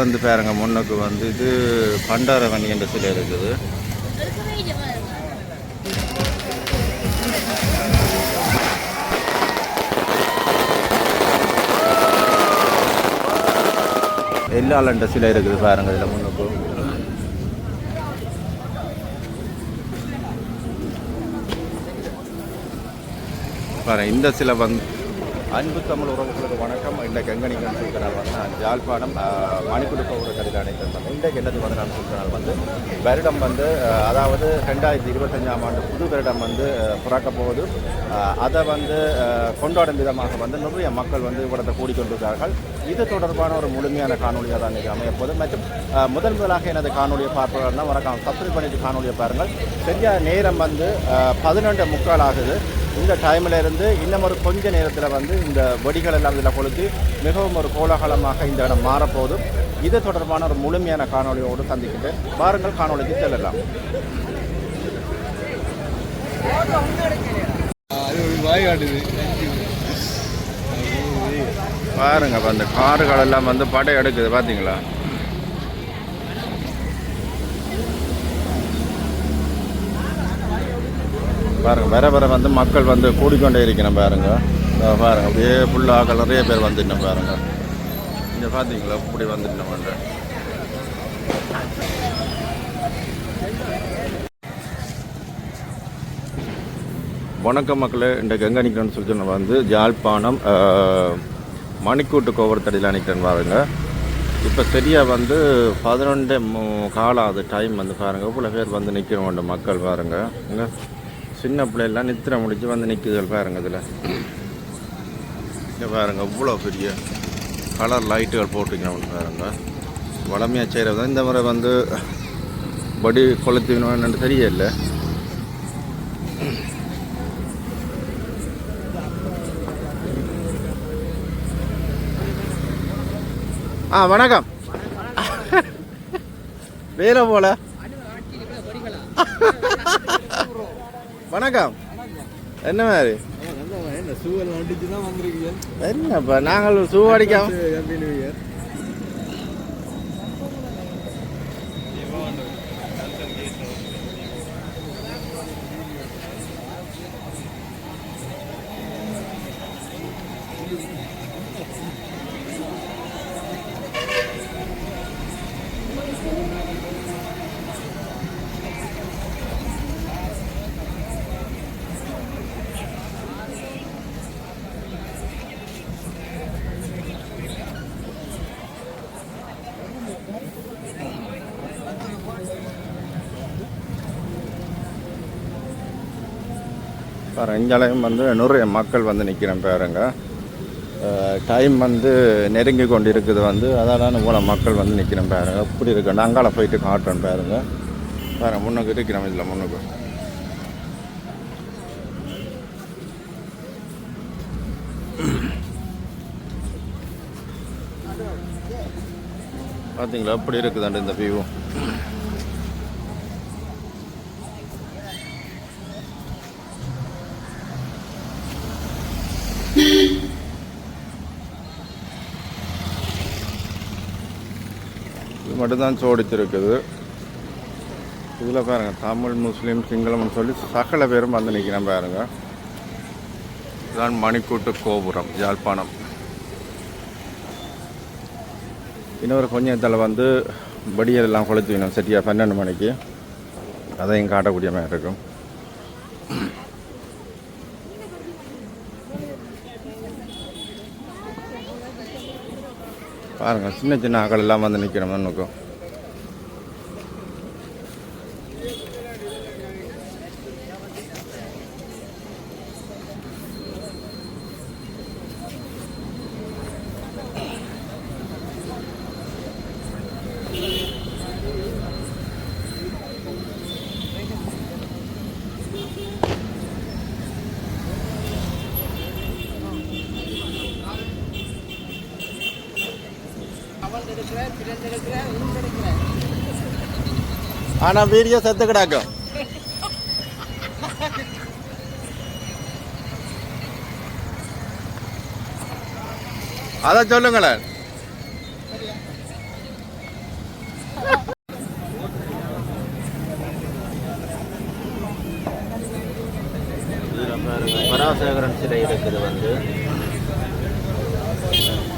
வந்து பாருங்க முன்னுக்கு வந்து இது பண்டாரவணி என்ற சிலை இருக்குது. எல்லால் என்ற சிலை இருக்குது பாருங்க இதில் முன்னுக்கு. பாருங்க இந்த சிலை வந்து அன்பு தமிழ் உறவுகளுக்கு வணக்கம். இன்றைக்கு எங்கே நீங்கள் சொல்கிறார் வந்து நான் யாழ்ப்பாணம் மணிக்குடுக்க ஒரு கடிதம் அணைக்கிறேன். இன்றைக்கு என்னது வந்து நான் சொல்கிறார் வந்து வருடம் வந்து அதாவது 2025ஆம் ஆண்டு புது வருடம் வந்து பிறக்க போகுது. அதை வந்து கொண்டாடும் விதமாக வந்து நிறைய மக்கள் வந்து இவ்விடத்தை கூடிக்கொண்டிருக்கிறார்கள். இது தொடர்பான ஒரு முழுமையான காணொலியாக தான் இன்றைக்கி அமையப்போது. மற்றும் முதலாக எனது காணொலியை பார்ப்பவர்கள் வணக்கம், சப்ஸ்கிரைப் பண்ணிட்டு காணொலியை பாருங்கள். சரியாக நேரம் வந்து 11:45 ஆகுது. இந்த டைமில் இருந்து இன்னும் ஒரு கொஞ்ச நேரத்தில் வந்து இந்த வெடிகள் எல்லாம் இதில் கொளுத்து மிகவும் ஒரு கோலாகலமாக இந்த இடம் மாறப்போதும். இது தொடர்பான ஒரு முழுமையான காணொலியோடு சந்திக்கிட்டு பாருங்கள், காணொலிக்கு செல்லலாம். பாருங்க அந்த கார்கள் எல்லாம் வந்து படம் எடுக்குது பார்த்தீங்களா? பாருங்க வர வந்து மக்கள் வந்து கூடிக்கொண்டே இருக்கணும். பாருங்க பாருங்க அப்படியே ஃபுல்லாக நிறைய பேர் வந்துட்டோம். பாருங்க இங்கே பார்த்தீங்களா இப்படி வந்துட்டோம். வணக்கம் மக்களே, இன்றைக்கு எங்கே நிற்கிறேன்னு சொல்லி நம்ம வந்து யாழ்ப்பாணம் மணிக்கூட்டு கோபுரத்தடியில் நிற்கிறேன்னு பாருங்க. இப்போ சரியாக வந்து 11:15 ஆகுது டைம் வந்து பாருங்கள். இவ்வளோ பேர் வந்து நிற்கிறோம் மக்கள் பாருங்க. இங்கே சின்ன பிள்ளைலாம் நித்திர முடிச்சு வந்து நிற்குதுகள் பாருங்க. இதில் இங்கே பாருங்க இவ்வளோ பெரிய கலர் லைட்டுகள் போட்டுக்கணும் பாருங்க. வளமையாக செய்கிறது தான். இந்த முறை வந்து படி கொளுத்திக்கணும்னு தெரியல. வணக்கம். வேற போல வணக்கம். என்ன மாதிரி என்னப்பா நாங்கள் ஷூ அடிக்காம பாருங்க. இங்கேயும் வந்து நிறைய மக்கள் வந்து நிற்கிறேன் பாருங்க. டைம் வந்து நெருங்கி கொண்டு இருக்குது வந்து அதனால் இவ்வளோ மக்கள் வந்து நிற்கிறேன் பாருங்க. இப்படி இருக்கு அங்கால போயிட்டு காட்டுறேன் பாருங்க. பாருங்க முன்னுக்கு இருக்கிறோம். இதில் முன்னுக்கு பார்த்தீங்களா எப்படி இருக்குதாண்டு இந்த வியூ. இது மட்டும்தான் சோடிச்சிருக்குது. இதில் பாருங்கள் தமிழ் முஸ்லீம் சிங்களம்னு சொல்லி சகல பேரும் வந்து நிற்கிறேன் பாருங்க. இதுதான் மணிக்கூட்டு கோபுரம் யாழ்ப்பாணம். இன்னொரு கொஞ்சத்தில் வந்து படியெல்லாம் கொளுத்துவினோம் சரியாக 12 மணிக்கு. அதையும் காட்டக்கூடிய மாதிரி இருக்கும். பாருங்கள் சின்ன சின்ன ஆக்கள் எல்லாம் வந்து நிற்கிறோம் மண்ணுக்கும். ஆனா வீடியோ செத்து கிடக்கும். அத சொல்லுங்களேன். பராசகரன் சிலை இருக்குது வந்து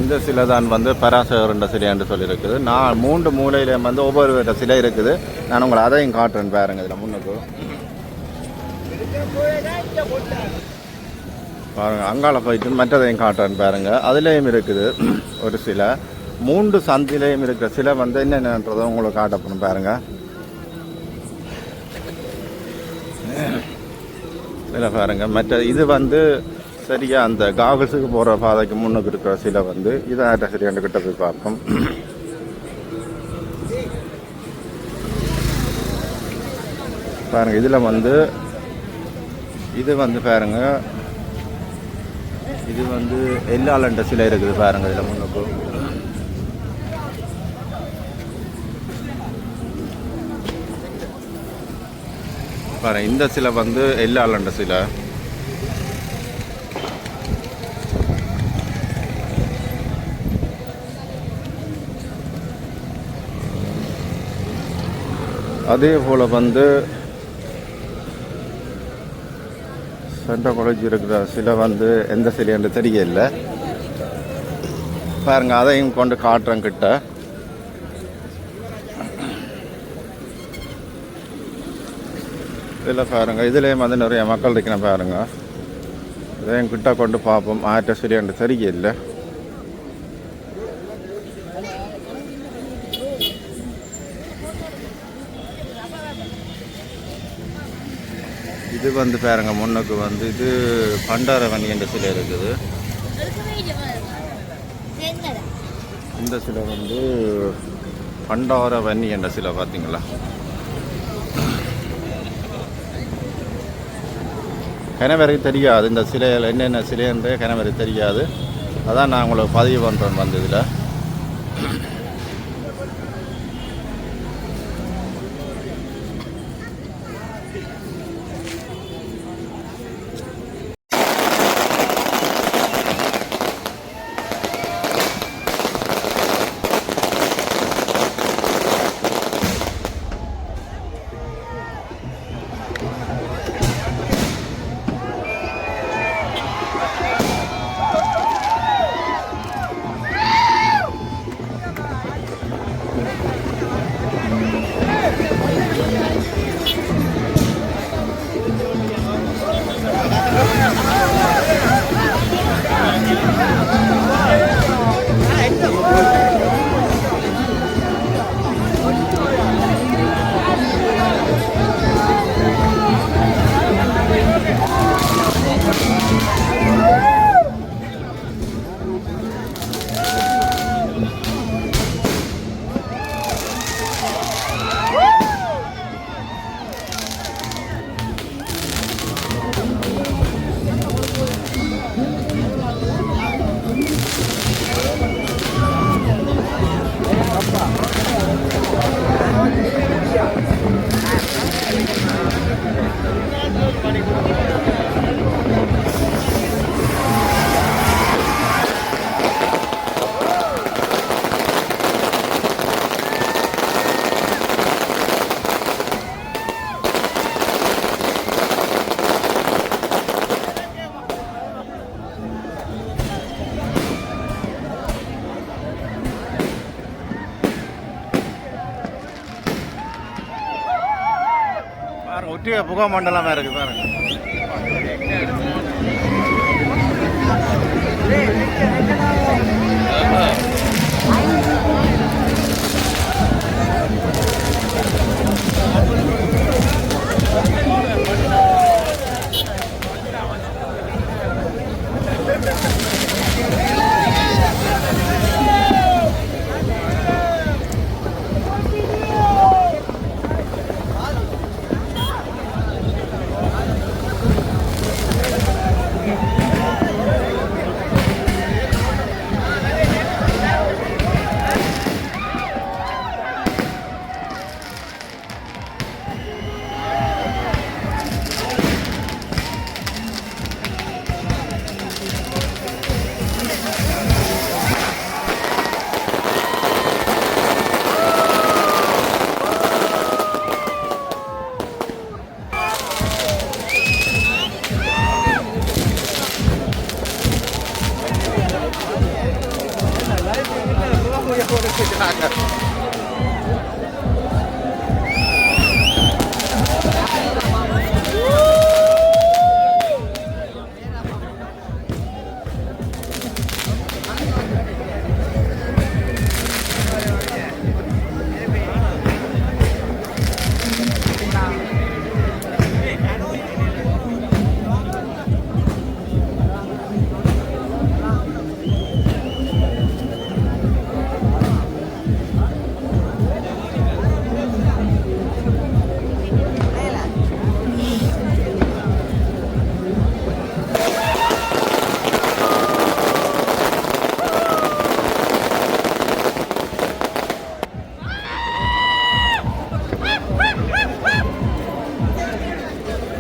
இந்த சிலை தான் வந்து பராசகரன் சிலை என்று சொல்லியிருக்குது. நான் 3 மூலையிலையும் வந்து ஒவ்வொரு சிலை இருக்குது. நான் உங்களை அதையும் காட்டுறேன் பாருங்க. இதில் முன்னுக்கு பாருங்க, அங்கால போயிட்டு மற்றதையும் காட்டுறேன் பாருங்க. அதுலேயும் இருக்குது ஒரு சிலை. 3 சந்திலையும் இருக்கிற சிலை வந்து என்னென்னன்றதை உங்களுக்கு காட்டப்படும் பாருங்க. இதில் பாருங்க, மற்ற இது வந்து சரியா அந்த காகல்ஸுக்கு போகிற பாதைக்கு முன்னுக்கு இருக்கிற சிலை வந்து இதை சரியான கிட்ட போய் பார்ப்போம். பாருங்க, இதில் வந்து இது வந்து பாருங்க, இது வந்து எல்லாலண்ட சிலை இருக்குது பாருங்க. இதில் முன்னுக்கு பாருங்க, இந்த சிலை வந்து எல்லாலண்ட சிலை. அதே போல் வந்து சென்ட்ரல் காலேஜ் இருக்கிற சிலை வந்து எந்த சிலைன்னு தெரியல பாருங்க. அதையும் கொண்டு காட்டுறேன் கிட்ட. இதில் பாருங்க, இதுலேயும் வந்து நிறைய மக்கள் இருக்கணும் பாருங்க. இதையும் கிட்ட கொண்டு பார்ப்போம். ஆற்ற சிலைன்னு தெரியல. இது வந்து பாருங்க, முன்னுக்கு வந்து இது பண்டாரவணி என்ற சிலை இருக்குது. இந்த சிலை வந்து பண்டாரவணி என்ற சிலை பார்த்தீங்களா. கிணவருக்கு தெரியாது இந்த சிலையில் என்னென்ன சிலைன்றே கிணவருக்கு தெரியாது. அதான் நான் உங்களுக்கு பதிவு பண்ணுறேன் வந்து இதில். ஒட்டிய புகை மண்டலமாக இருக்குது பாருங்க.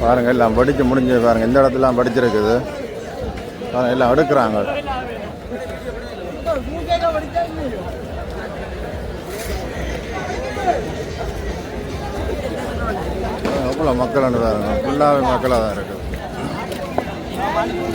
பாருங்கள் எல்லாம் படித்து முடிஞ்சு பாருங்கள் இந்த இடத்துலாம் படிச்சிருக்குது பாருங்கள் எல்லாம் எடுக்கிறாங்க எவ்வளோ மக்கள் பாருங்க ஃபுல்லாகவே மக்களாக தான் இருக்குது